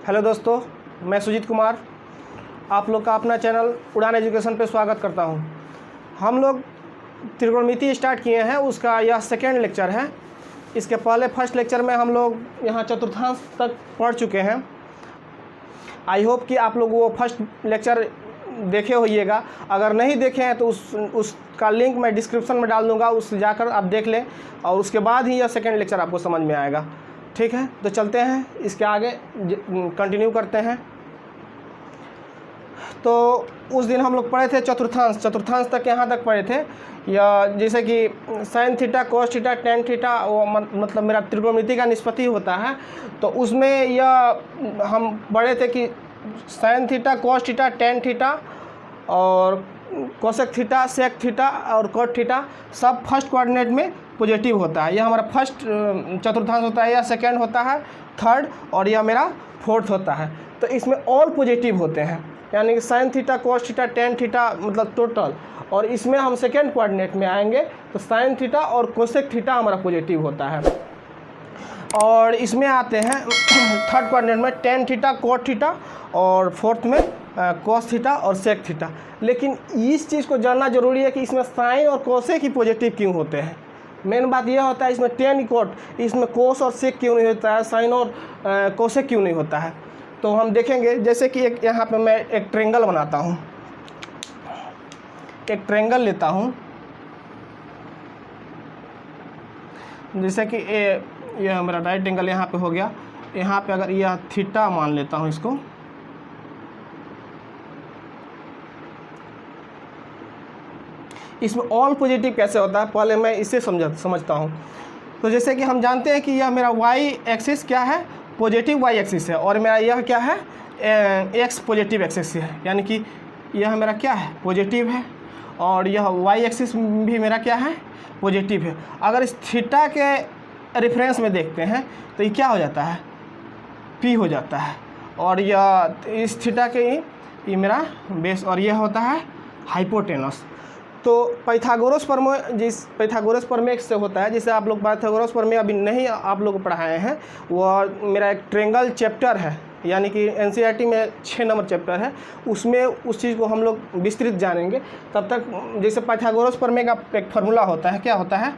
Hello दोस्तों, मैं सुजीत कुमार आप लोग का अपना चैनल उड़ान एजुकेशन पे स्वागत करता हूं। हम लोग त्रिकोणमिति स्टार्ट किए हैं, उसका यह सेकेंड लेक्चर है। इसके पहले फर्स्ट लेक्चर में हम लोग यहाँ चतुर्थांश तक पढ़ चुके हैं। आई होप कि आप लोग वो फर्स्ट लेक्चर देखे होइएगा। अगर नहीं देखे हैं तो उसका लिंक मैं डिस्क्रिप्शन में डाल दूँगा, उस जाकर आप देख लें और उसके बाद ही यह सेकेंड लेक्चर आपको समझ में आएगा। ठीक है, तो चलते हैं, इसके आगे कंटिन्यू करते हैं। तो उस दिन हम लोग पढ़े थे चतुर्थांश तक, यहाँ तक पढ़े थे। या जैसे कि sine theta, cos theta, tan theta, वो मतलब मेरा त्रिकोणमिति का निष्पत्ति होता है। तो उसमें यह हम पढ़े थे कि sine theta, cos theta, tan theta और कोसेक थीटा, सेक थीटा और कोट थीटा सब फर्स्ट कोऑर्डिनेट में पॉजिटिव होता है। यह हमारा फर्स्ट चतुर्थांश होता है, यह सेकेंड होता है, थर्ड, और यह मेरा फोर्थ होता है। तो इसमें ऑल पॉजिटिव होते हैं, यानी कि sine theta, cos theta, tan theta मतलब टोटल। और इसमें हम सेकेंड कोऑर्डिनेट में आएंगे तो साइन थीटा और कोसेक थीटा हमारा पॉजिटिव होता है। और इसमें आते हैं थर्ड कोऑर्डिनेट में टेन थीटा, कोट थीटा और फोर्थ में कोस थीटा और सेक थीटा। लेकिन इस चीज़ को जानना जरूरी है कि इसमें साइन और कोसेक ही पॉजिटिव क्यों होते हैं। मेन बात यह होता है इसमें टेन कोट, इसमें कोस और सेक क्यों नहीं होता है, साइन और कोसेक क्यों नहीं होता है। तो हम देखेंगे, जैसे कि एक यहाँ पे मैं एक ट्रायंगल बनाता हूँ, एक ट्रायंगल लेता हूँ। जैसे कि यह मेरा राइट एंगल यहाँ पे हो गया। यहाँ पे अगर यह थीटा मान लेता हूँ इसको, इसमें ऑल पॉजिटिव कैसे होता है पहले मैं इसे समझता हूँ। तो जैसे कि हम जानते हैं कि यह मेरा वाई एक्सिस क्या है, पॉजिटिव वाई एक्सिस है, और मेरा यह क्या है, एक्स पॉजिटिव एक्सिस है, यानी कि यह मेरा क्या है, पॉजिटिव है, और यह वाई एक्सिस भी मेरा क्या है, पॉजिटिव है। अगर इस थीटा के रेफरेंस में देखते हैं तो ये क्या हो जाता है, पी हो जाता है, और यह इस थीटा के ये मेरा बेस, और यह होता है हाइपोटेनस। तो पाइथागोरस प्रमेय, जिस पाइथागोरस प्रमेय से होता है, जिसे आप लोग पाइथागोरस प्रमेय अभी नहीं आप लोग पढ़ाए हैं, वह मेरा एक ट्रायंगल चैप्टर है, यानी कि एनसीईआरटी में 6 नंबर चैप्टर है, उसमें उस चीज़ को हम लोग विस्तृत जानेंगे। तब तक जैसे पाइथागोरस प्रमेय का एक फार्मूला होता है, क्या होता है,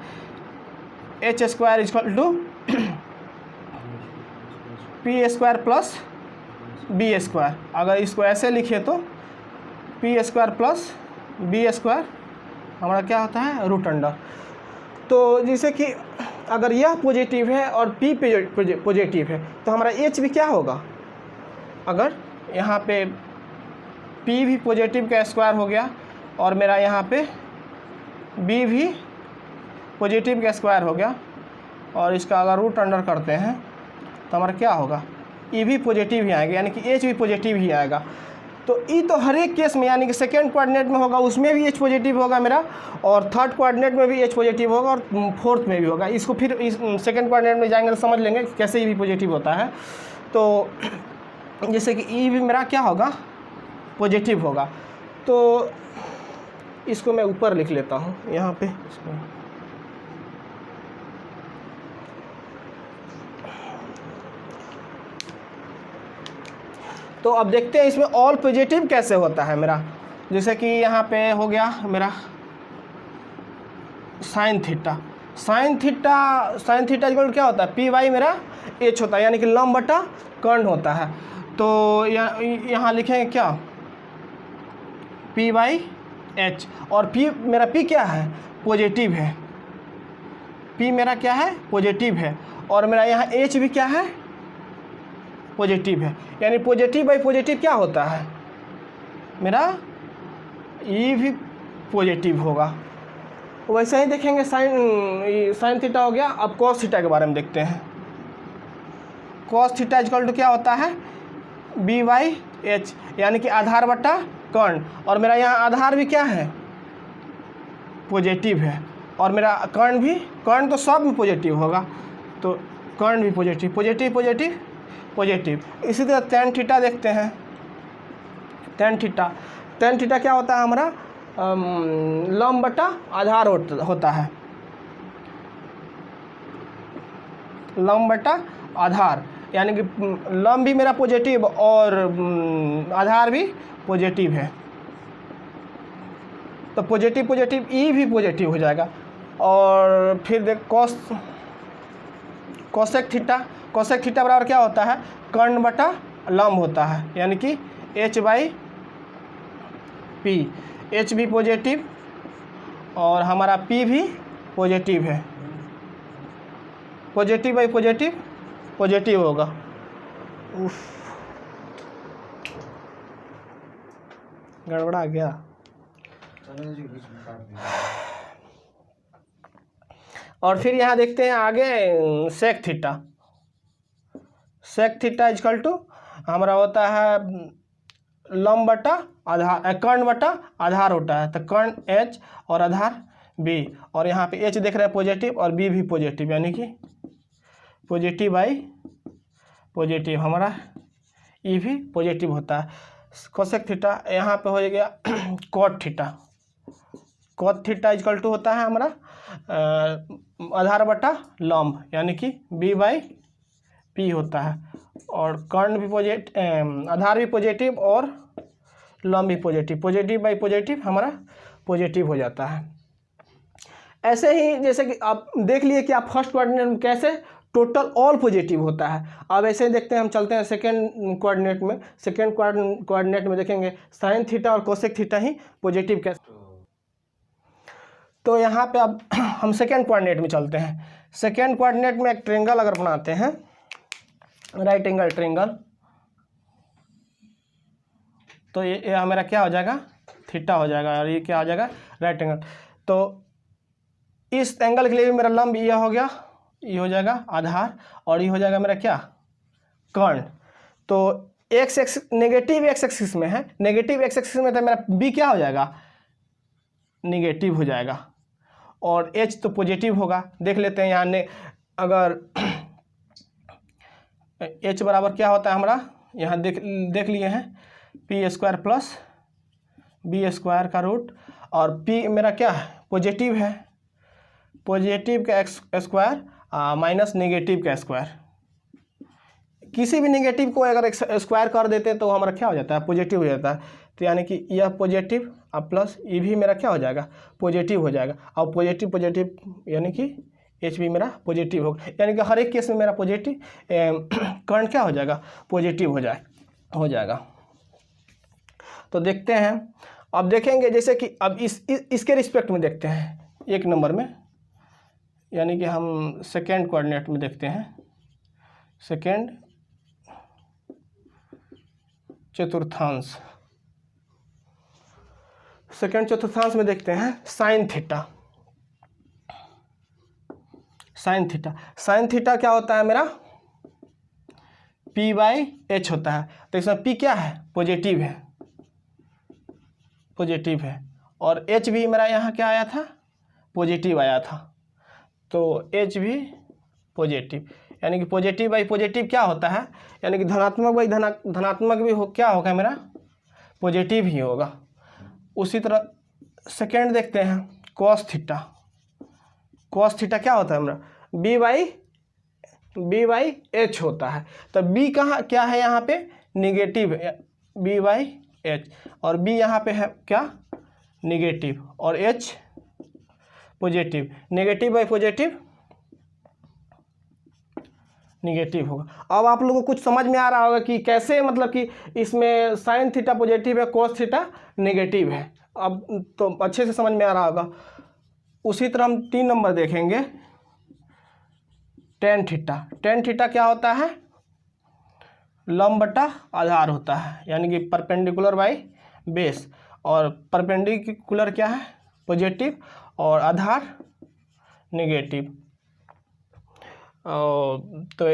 h square equal to P square plus B square. अगर इसको ऐसे लिखे तो P square plus B square हमारा क्या होता है, रूट अंडर। तो जैसे कि अगर यह पॉजिटिव है और पी पॉजिटिव है तो हमारा एच भी क्या होगा, अगर यहाँ पे पी भी पॉजिटिव का स्क्वायर हो गया और मेरा यहाँ पे बी भी पॉजिटिव का स्क्वायर हो गया, और इसका अगर रूट अंडर करते हैं तो हमारा क्या होगा, ई भी पॉजिटिव ही आएगा, यानी कि एच भी पॉजिटिव ही आएगा। तो ई तो हर एक केस में, यानी कि सेकेंड कोऑर्डिनेट में होगा उसमें भी एच पॉजिटिव होगा मेरा, और थर्ड कोऑर्डिनेट में भी एच पॉजिटिव होगा, और फोर्थ में भी होगा। इसको फिर इस सेकेंड कोऑर्डिनेट में जाएंगे तो समझ लेंगे कैसे ई भी पॉजिटिव होता है। तो जैसे कि ई भी मेरा क्या होगा, पॉजिटिव होगा। तो इसको मैं ऊपर लिख लेता हूँ यहाँ पे। तो अब देखते हैं इसमें ऑल पॉजिटिव कैसे होता है मेरा। जैसे कि यहाँ पे हो गया मेरा sine theta, sign theta equal क्या होता है, पी वाई मेरा एच होता है, यानी कि लंब बटा कर्ण होता है। तो यहाँ लिखेंगे क्या, पी वाई एच, और पी मेरा पी क्या है, पॉजिटिव है, पी मेरा क्या है, पॉजिटिव है, और मेरा यहाँ एच भी क्या है, पॉजिटिव है। यानी पॉजिटिव बाई पॉजिटिव क्या होता है मेरा, ई भी पॉजिटिव होगा। वैसे ही देखेंगे साइन थीटा हो गया। अब कॉस थीटा के बारे में देखते हैं। कॉस थीटा इक्वल टू क्या होता है, बी वाई एच, यानी कि आधार बटा कर्ण, और मेरा यहाँ आधार भी क्या है, पॉजिटिव है, और मेरा कर्ण तो सब में पॉजिटिव होगा, तो कर्ण भी पॉजिटिव, पॉजिटिव पॉजिटिव पॉजिटिव। इसी तरह टेन थीटा देखते हैं। टेन थीटा क्या होता है हमारा, लंब बटा आधार होता है, लंब बटा आधार, यानी कि लंब भी मेरा पॉजिटिव और आधार भी पॉजिटिव है, तो पॉजिटिव पॉजिटिव ई भी पॉजिटिव हो जाएगा। और फिर देख कोसेक थीटा बराबर क्या होता है, कर्ण बटा लंब होता है, यानी कि h/p। h भी पॉजिटिव और हमारा p भी पॉजिटिव है, पॉजिटिव बाई पॉजिटिव पॉजिटिव होगा। गड़बड़ा गया। और फिर यहाँ देखते हैं आगे सेक थीटा इजकल टू हमारा होता है लंब बटा आधार, कर्ण बटा आधार होता है, तो कर्ण h और आधार b, और यहाँ पे h देख रहे हैं पॉजिटिव और b भी पॉजिटिव, यानी कि पॉजिटिव बाई पॉजिटिव, हमारा e भी पॉजिटिव होता है। कोसेक थीटा यहाँ पे हो गया कॉट थीटा इजकल टू होता है हमारा आधार बटा लंब, यानी कि b बाई p होता है, और कर्ण भी पॉजिटिव, आधार भी पॉजिटिव और लंब भी पॉजिटिव, पॉजिटिव बाई पॉजिटिव हमारा पॉजिटिव हो जाता है। ऐसे ही जैसे कि आप देख लिए कि आप फर्स्ट कोऑर्डिनेट में कैसे टोटल ऑल पॉजिटिव होता है। अब ऐसे देखते हैं, हम चलते हैं सेकेंड कोऑर्डिनेट में। सेकेंड कोऑर्डिनेट में देखेंगे साइन थीटा और कोसेक थीटा ही पॉजिटिव कैसे। तो यहाँ पे अब हम सेकेंड कोऑर्डिनेट में चलते हैं। सेकेंड कोऑर्डिनेट में एक ट्रायंगल अगर बनाते हैं, राइट एंगल ट्रायंगल, तो ये हमारा क्या हो जाएगा, थीटा हो जाएगा, और ये क्या हो जाएगा, राइट एंगल। तो इस एंगल के लिए भी मेरा लंब ये हो गया, ये हो जाएगा आधार, और ये हो जाएगा मेरा क्या, कर्ण। तो x x negative x axis में है, नेगेटिव एक्स एक्सिस में तो मेरा बी क्या हो जाएगा, नेगेटिव हो जाएगा, और एच तो पॉजिटिव होगा। देख लेते हैं यहाँ ने, अगर एच बराबर क्या होता है हमारा, यहाँ देख लिए हैं P square plus B square का रूट, और पी मेरा क्या है, पॉजिटिव है, पॉजिटिव का एक्स स्क्वायर माइनस नेगेटिव का स्क्वायर। किसी भी नेगेटिव को अगर स्क्वायर कर देते हैं तो हमारा क्या हो जाता है, पॉजिटिव हो जाता है। तो यानी कि यह पॉजिटिव और प्लस ये भी मेरा क्या हो जाएगा, पॉजिटिव हो जाएगा, और पॉजिटिव पॉजिटिव यानी कि एच भी मेरा पॉजिटिव होगा, यानी कि हर एक केस में मेरा पॉजिटिव करंट क्या हो जाएगा, पॉजिटिव हो जाएगा। तो देखते हैं, अब देखेंगे जैसे कि अब इसके रिस्पेक्ट में देखते हैं, एक नंबर में, यानी कि हम सेकेंड कोऑर्डिनेट में देखते हैं, सेकेंड चतुर्थांश में देखते हैं साइन थीटा क्या होता है मेरा, p/h होता है। तो इसमें p क्या है, पॉजिटिव है, और h भी मेरा यहाँ क्या आया था, पॉजिटिव आया था, तो h भी पॉजिटिव, यानी कि पॉजिटिव बाई पॉजिटिव क्या होता है, यानी कि धनात्मक बाई धनात्मक भी क्या होगा मेरा, पॉजिटिव ही होगा। उसी तरह सेकेंड देखते हैं कॉस थीटा क्या होता है मेरा, b/h होता है। तो b कहाँ क्या है, यहाँ पे निगेटिव b/h, और b यहाँ पे है क्या, निगेटिव, और h positive, negative by positive negative होगा। अब आप लोगों को कुछ समझ में आ रहा होगा कि कैसे, मतलब कि इसमें साइन थीटा पॉजिटिव है, कॉस थीटा नेगेटिव है, अब तो अच्छे से समझ में आ रहा होगा। उसी तरह हम 3 नंबर देखेंगे, टेन थीटा क्या होता है, लंब बटा आधार होता है, यानी कि परपेंडिकुलर बाई बेस, और परपेंडिकुलर क्या है, पॉजिटिव, और आधार नेगेटिव। तो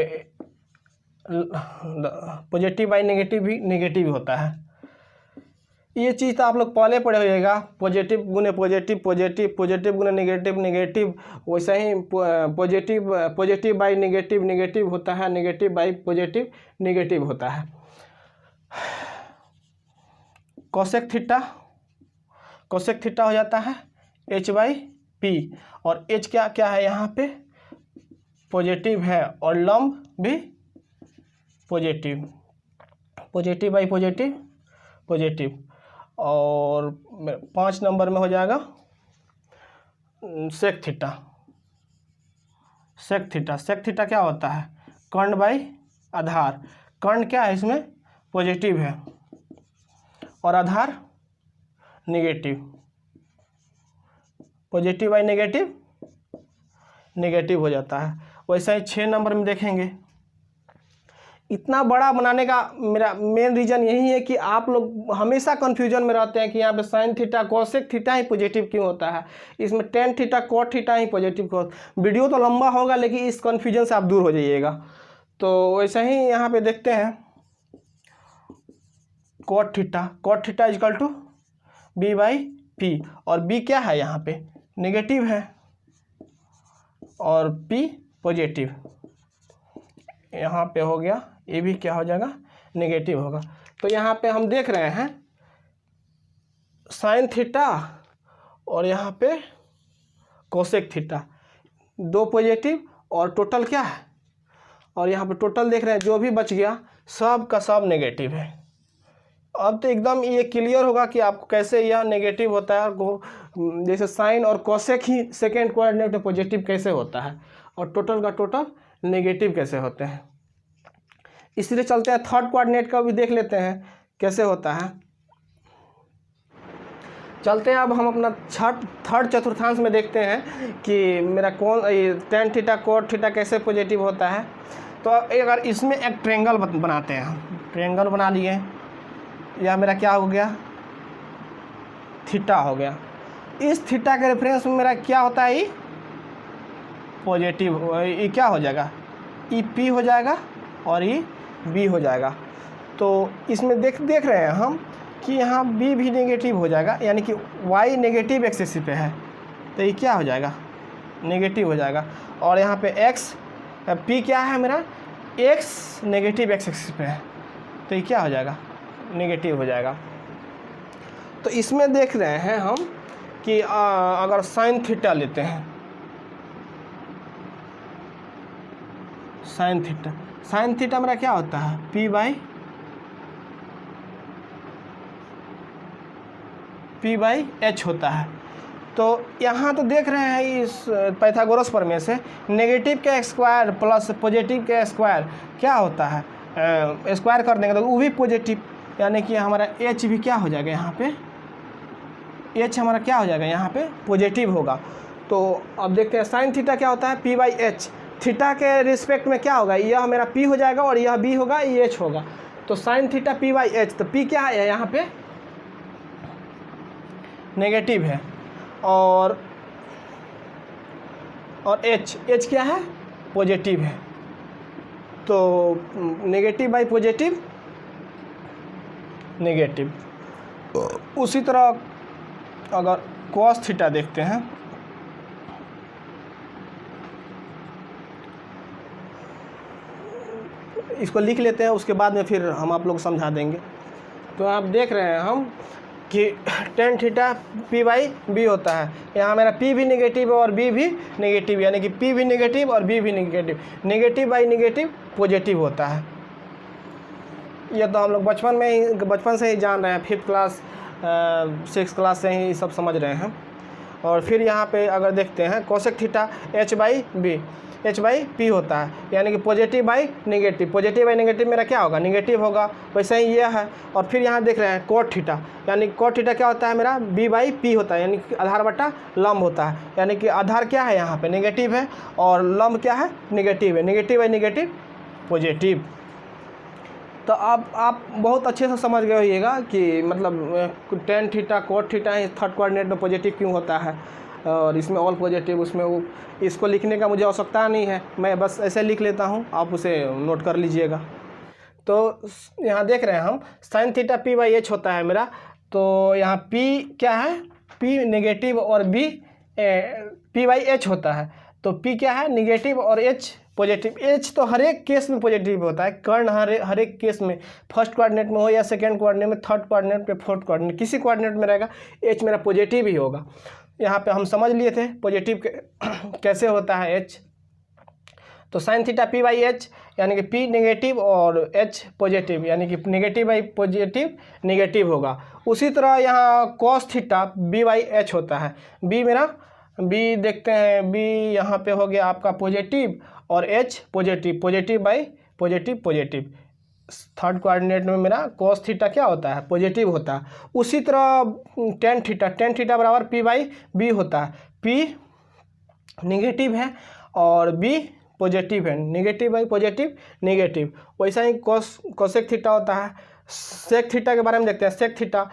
पॉजिटिव बाई नेगेटिव भी नेगेटिव होता है। ये चीज़ तो आप लोग पहले पढ़े होइएगा, पॉजिटिव गुने पॉजिटिव, पॉजिटिव गुने नेगेटिव, वैसे ही पॉजिटिव बाई नेगेटिव होता है, नेगेटिव बाई पॉजिटिव नेगेटिव होता है। कोसेक थीटा हो जाता है h/p, और h क्या है यहाँ पे, पॉजिटिव है, और लंब भी positive, positive by positive positive. और 5 नंबर में हो जाएगा sec theta. Sec theta, sec theta क्या होता है? कर्ण बाई आधार। कर्ण क्या है इसमें? पॉजिटिव है और आधार negative. Positive by negative negative हो जाता है। वैसा ही 6 नंबर में देखेंगे। इतना बड़ा बनाने का मेरा मेन रीज़न यही है कि आप लोग हमेशा कन्फ्यूजन में रहते हैं कि यहाँ पे साइन थीटा कोसेक थीटा ही पॉजिटिव क्यों होता है, इसमें टेन थीटा कोट थीटा ही पॉजिटिव क्यों। वीडियो तो लंबा होगा लेकिन इस कन्फ्यूजन से आप दूर हो जाइएगा। तो वैसे ही यहाँ पे देखते हैं cot theta equal to B by P, और बी क्या है यहाँ पे? नेगेटिव है और पी पॉजिटिव। यहाँ पे हो गया, ये भी क्या हो जाएगा? नेगेटिव होगा। तो यहाँ पे हम देख रहे हैं साइन थीटा और यहाँ पे कोसेक थीटा, 2 पॉजिटिव और टोटल क्या है? और यहाँ पे टोटल देख रहे हैं, जो भी बच गया सब का सब नेगेटिव है। अब तो एकदम ये क्लियर होगा कि आपको कैसे यह नेगेटिव होता है, जैसे साइन और कोसेक ही सेकेंड कोऑर्डिनेट में पॉजिटिव कैसे होता है और टोटल का टोटल नेगेटिव कैसे होते हैं। इसलिए चलते हैं थर्ड कोऑर्डिनेट का भी देख लेते हैं कैसे होता है। चलते हैं अब हम अपना थर्ड चतुर्थांश में देखते हैं कि मेरा कौन टेन थीटा कोट थीटा कैसे पॉजिटिव होता है। तो अगर इसमें एक ट्रायंगल बनाते हैं, हम ट्रायंगल बना लिए, यह मेरा क्या हो गया? थीटा हो गया। इस थीटा के रेफरेंस में मेरा क्या होता है? ये पॉजिटिव, ये क्या हो जाएगा? ई पी हो जाएगा और ये बी हो जाएगा। तो इसमें देख रहे हैं हम कि यहाँ बी भी नेगेटिव हो जाएगा, यानी कि वाई नेगेटिव एक्सिस पे है तो ये क्या हो जाएगा? नेगेटिव हो जाएगा। और यहाँ पे एक्स पी क्या है मेरा? एक्स नेगेटिव एक्सिस पे है तो ये क्या हो जाएगा? नेगेटिव हो जाएगा। तो इसमें देख रहे हैं हम कि अगर साइन थीटा लेते हैं, साइन थीटा मेरा क्या होता है? पी बाई एच होता है। तो यहाँ तो देख रहे हैं इस पाइथागोरस प्रमेय से नेगेटिव के स्क्वायर प्लस पॉजिटिव के स्क्वायर क्या होता है? स्क्वायर कर देंगे तो वो भी पॉजिटिव, यानी कि हमारा एच भी क्या हो जाएगा? यहाँ पे एच हमारा क्या हो जाएगा? यहाँ पे पॉजिटिव होगा। तो अब देखते हैं साइन थीटा क्या होता है? P by H. थीटा के रिस्पेक्ट में क्या होगा? यह मेरा पी हो जाएगा और यह बी होगा, ये एच होगा। तो sine theta P by H, तो पी क्या है यहाँ पे? नेगेटिव है और एच क्या है? पॉजिटिव है। तो नेगेटिव बाई पॉजिटिव नेगेटिव। उसी तरह अगर कॉस थीटा देखते हैं, इसको लिख लेते हैं, उसके बाद में फिर हम आप लोग समझा देंगे। तो आप देख रहे हैं हम कि tan theta P by B होता है। यहाँ मेरा पी भी नेगेटिव है और बी भी नेगेटिव, यानी कि पी भी नेगेटिव और बी भी negative. Negative by negative positive होता है। यह तो हम लोग बचपन से ही जान रहे हैं, 5th क्लास 6th क्लास से ही सब समझ रहे हैं। और फिर यहाँ पे अगर देखते हैं cosec theta H by P होता है, यानी कि positive by negative. Positive by negative मेरा क्या होगा? नेगेटिव होगा। वैसे ही ये है। और फिर यहाँ देख रहे हैं कोट थीटा, यानी कोट थीटा क्या होता है मेरा? बी बाई पी होता है, यानी कि आधार बटा लंब होता है, यानी कि आधार क्या है? यहाँ पे नेगेटिव है और लंब क्या है? नेगेटिव है। Negative by negative positive. तो आप बहुत अच्छे से समझ गए होइएगा कि मतलब टेन थीटा कोट थीटा ही थर्ड कोऑर्डिनेट में पॉजिटिव क्यों होता है और इसमें ऑल पॉजिटिव, उसमें वो। इसको लिखने का मुझे आवश्यकता नहीं है, मैं बस ऐसे लिख लेता हूँ, आप उसे नोट कर लीजिएगा। तो यहाँ देख रहे हैं हम sine theta P by H होता है मेरा। तो यहाँ पी क्या है? पी नेगेटिव और बी पी बाई एच होता है। तो पी क्या है? नेगेटिव और एच पॉजिटिव। एच तो हर एक केस में पॉजिटिव होता है। कर्ण हर एक केस में, फर्स्ट कोऑर्डिनेट में हो या सेकंड कोऑर्डिनेट में, थर्ड कोऑर्डिनेट में, फोर्थ कोऑर्डिनेट, किसी कोऑर्डिनेट में रहेगा एच मेरा पॉजिटिव ही होगा। यहाँ पे हम समझ लिए थे पॉजिटिव कैसे होता है एच। तो sine theta P by H, यानी कि पी नेगेटिव और एच पॉजिटिव, यानी कि नेगेटिव बाई पॉजिटिव नेगेटिव होगा। उसी तरह यहाँ cos theta B by H होता है। बी मेरा बी देखते हैं, बी यहाँ पे हो गया आपका पॉजिटिव और H positive, positive by positive positive. Third coordinate में मेरा कॉस थीटा क्या होता है, पॉजिटिव होता है। उसी तरह टेन थीटा बराबर पी बाई बी होता है। पी नेगेटिव है और बी पॉजिटिव है, नेगेटिव बाई पॉजिटिव नेगेटिव। वैसा ही कोसेक थीटा होता है। सेक थीटा के बारे में देखते हैं। Sec theta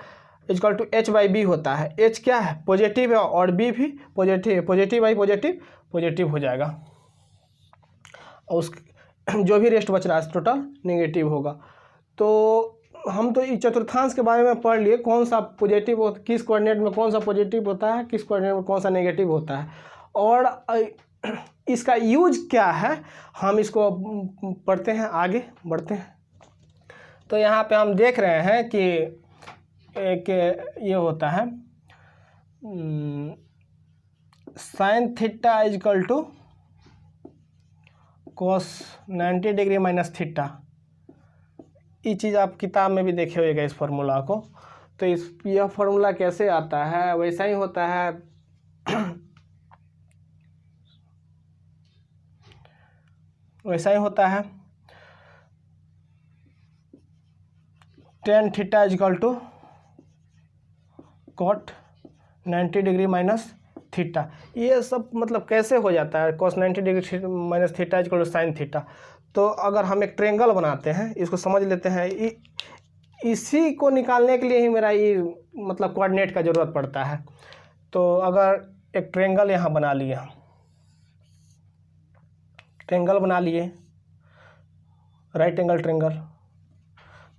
equal to H by B होता है। एच क्या है, पॉजिटिव है और बी भी पॉजिटिव है, पॉजिटिव बाई पॉजिटिव पॉजिटिव हो जाएगा और उस जो भी रेस्ट बच रहा है टोटल नेगेटिव होगा। तो हम तो इस चतुर्थांश के बारे में पढ़ लिए, कौन सा पॉजिटिव हो, किस कोऑर्डिनेट में कौन सा पॉजिटिव होता है, किस कोऑर्डिनेट में कौन सा नेगेटिव होता है, और इसका यूज क्या है, हम इसको पढ़ते हैं, आगे बढ़ते हैं। तो यहाँ पे हम देख रहे हैं कि एक ये होता है sine theta equal to cos 90 degree minus theta. ये चीज़ आप किताब में भी देखे होगा इस फार्मूला को। तो यह फार्मूला कैसे आता है, वैसा ही होता है वैसा ही होता है tan theta equal to cot 90 degree minus theta. ये सब मतलब कैसे हो जाता है, cos 90 degree minus theta equal to sine theta. तो अगर हम एक ट्रेंगल बनाते हैं, इसको समझ लेते हैं, इसी को निकालने के लिए ही मेरा ये मतलब कोऑर्डिनेट का ज़रूरत पड़ता है। तो अगर एक ट्रेंगल यहाँ बना लिया, ट्रेंगल बना लिए, राइट एंगल ट्रेंगल,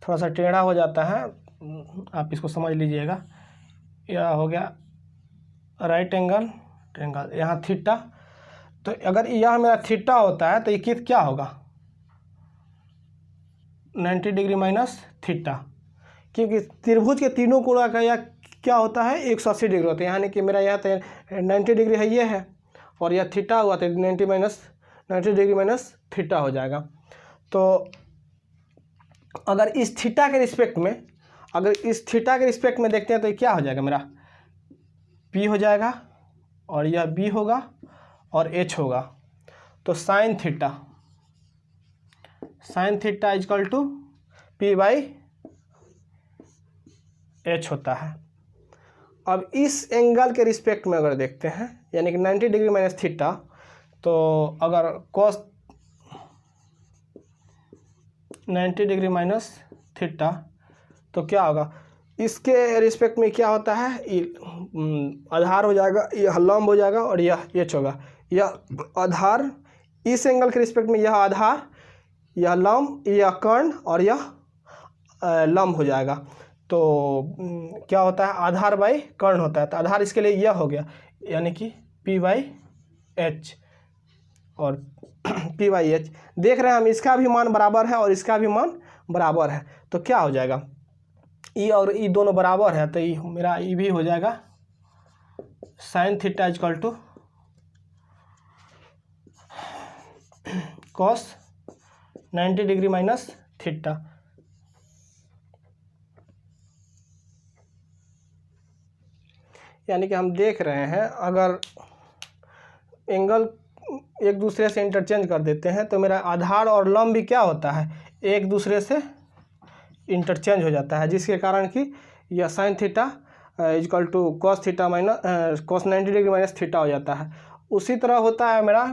थोड़ा सा टेढ़ा हो जाता है, आप इसको समझ लीजिएगा। यह हो गया राइट एंगल ट्रेंगल, यहाँ थीटा। तो अगर यह मेरा थीटा होता है तो ये क्या होगा, 90 डिग्री माइनस थीटा, क्योंकि त्रिभुज के तीनों कोणों का यह क्या होता है, 180 डिग्री होता है। यानी कि मेरा यहाँ तो 90 डिग्री है, ये है, और यह थीटा हुआ तो 90 डिग्री माइनस थीटा हो जाएगा। तो अगर इस थीटा के रिस्पेक्ट में, देखते हैं तो ये क्या हो जाएगा, मेरा P हो जाएगा और यह B होगा और H होगा। तो sine theta equal to P by H होता है। अब इस एंगल के रिस्पेक्ट में अगर देखते हैं, यानी कि 90 डिग्री माइनस थीटा, तो अगर cos 90 डिग्री माइनस थीटा तो क्या होगा, इसके रिस्पेक्ट में क्या होता है, आधार हो जाएगा, यह लंब हो जाएगा और यह एच होगा। यह आधार, इस एंगल के रिस्पेक्ट में यह आधार, यह लंब, यह कर्ण और यह लंब हो जाएगा। तो क्या होता है, आधार बाई कर्ण होता है। तो आधार इसके लिए यह हो गया, यानी कि P बाई एच और P बाई एच। देख रहे हैं हम, इसका भी मान बराबर है और इसका भी मान बराबर है। तो क्या हो जाएगा, ई और ई दोनों बराबर है, तो ई मेरा ई भी हो जाएगा sine theta equal to cos 90 degree minus theta. यानी कि हम देख रहे हैं, अगर एंगल एक दूसरे से इंटरचेंज कर देते हैं तो मेरा आधार और लंब भी क्या होता है, एक दूसरे से इंटरचेंज हो जाता है, जिसके कारण कि यह sine theta equal to cos theta minus cos 90 degree minus theta हो जाता है। उसी तरह होता है मेरा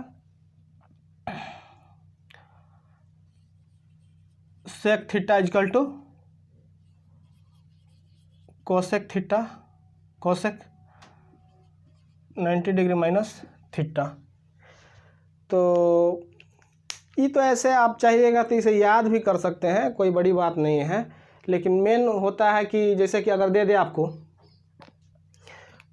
sec theta equal to cosec theta, cosec 90 degree minus theta. तो ये तो ऐसे आप चाहिएगा तो इसे याद भी कर सकते हैं, कोई बड़ी बात नहीं है। लेकिन मेन होता है कि जैसे कि अगर दे दे आपको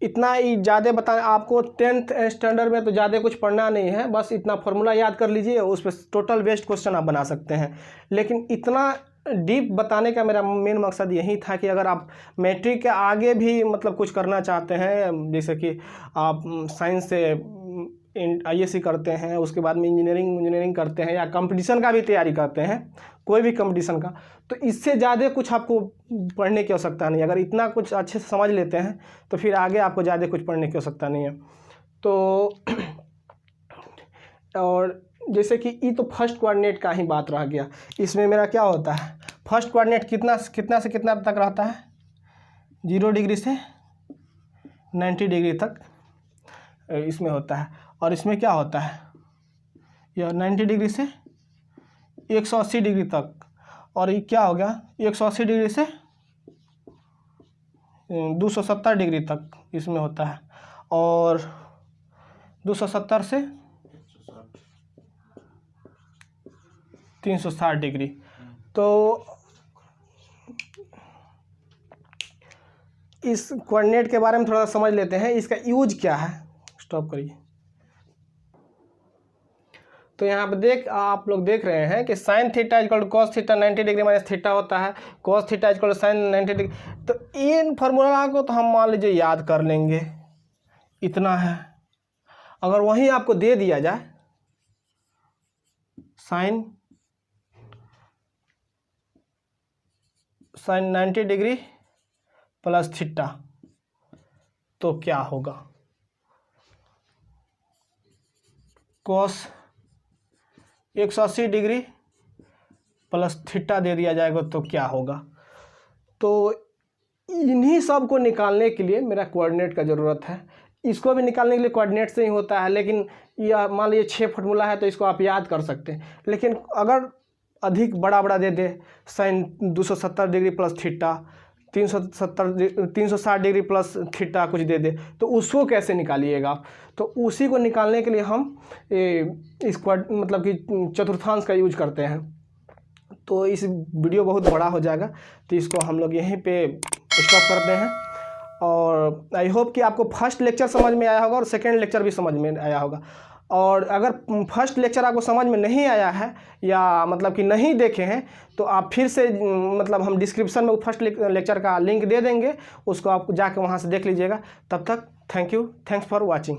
इतना ही ज़्यादा बता, आपको 10th स्टैंडर्ड में तो ज़्यादा कुछ पढ़ना नहीं है, बस इतना फार्मूला याद कर लीजिए, उस पर टोटल बेस्ड क्वेश्चन आप बना सकते हैं। लेकिन इतना डीप बताने का मेरा मेन मकसद यही था कि अगर आप मैट्रिक के आगे भी मतलब कुछ करना चाहते हैं, जैसे कि आप साइंस से ISC करते हैं, उसके बाद में इंजीनियरिंग करते हैं, या कंपटीशन का भी तैयारी करते हैं, कोई भी कंपटीशन का, तो इससे ज़्यादा कुछ आपको पढ़ने की आवश्यकता नहीं। अगर इतना कुछ अच्छे से समझ लेते हैं तो फिर आगे आपको ज़्यादा कुछ पढ़ने की आवश्यकता नहीं है। तो और जैसे कि ये तो फर्स्ट कोऑर्डिनेट का ही बात रह गया। इसमें मेरा क्या होता है, फर्स्ट कोऑर्डिनेट कितना से कितना तक रहता है, 0 डिग्री से 90 डिग्री तक इसमें होता है। और इसमें क्या होता है, यह 90 डिग्री से 180 डिग्री तक। और ये क्या हो गया, 180 डिग्री से 270 डिग्री तक इसमें होता है। और 270 से 360 डिग्री। तो इस कोऑर्डिनेट के बारे में थोड़ा समझ लेते हैं, इसका यूज क्या है। स्टॉप करिए। तो यहाँ पे आप लोग देख रहे हैं कि sine theta equal to cos theta 90 degree minus theta होता है, cos theta equal to sine 90 degree. तो इन फार्मूला को तो हम मान लीजिए याद कर लेंगे, इतना है। अगर वहीं आपको दे दिया जाए साइन 90 डिग्री प्लस थीटा, तो क्या होगा, कॉस 180 डिग्री प्लस थीटा दे दिया जाएगा तो क्या होगा। तो इन्हीं सब को निकालने के लिए मेरा कोऑर्डिनेट का ज़रूरत है। इसको भी निकालने के लिए कोऑर्डिनेट से ही होता है, लेकिन यह मान लीजिए 6 फार्मूला है तो इसको आप याद कर सकते हैं। लेकिन अगर अधिक बड़ा दे दे, sine 270 degree plus theta 360 degree plus theta कुछ दे दे, तो उसको कैसे निकालिएगा आप। तो उसी को निकालने के लिए हम मतलब कि चतुर्थांश का यूज करते हैं। तो इस वीडियो बहुत बड़ा हो जाएगा, तो इसको हम लोग यहीं पे स्टॉप करते हैं। और आई होप कि आपको फर्स्ट लेक्चर समझ में आया होगा और सेकेंड लेक्चर भी समझ में आया होगा। और अगर फर्स्ट लेक्चर आपको समझ में नहीं आया है या मतलब कि नहीं देखे हैं, तो आप फिर से मतलब हम डिस्क्रिप्शन में फर्स्ट लेक्चर का लिंक दे देंगे, उसको आप जाके वहाँ से देख लीजिएगा। तब तक thank you, thanks for watching.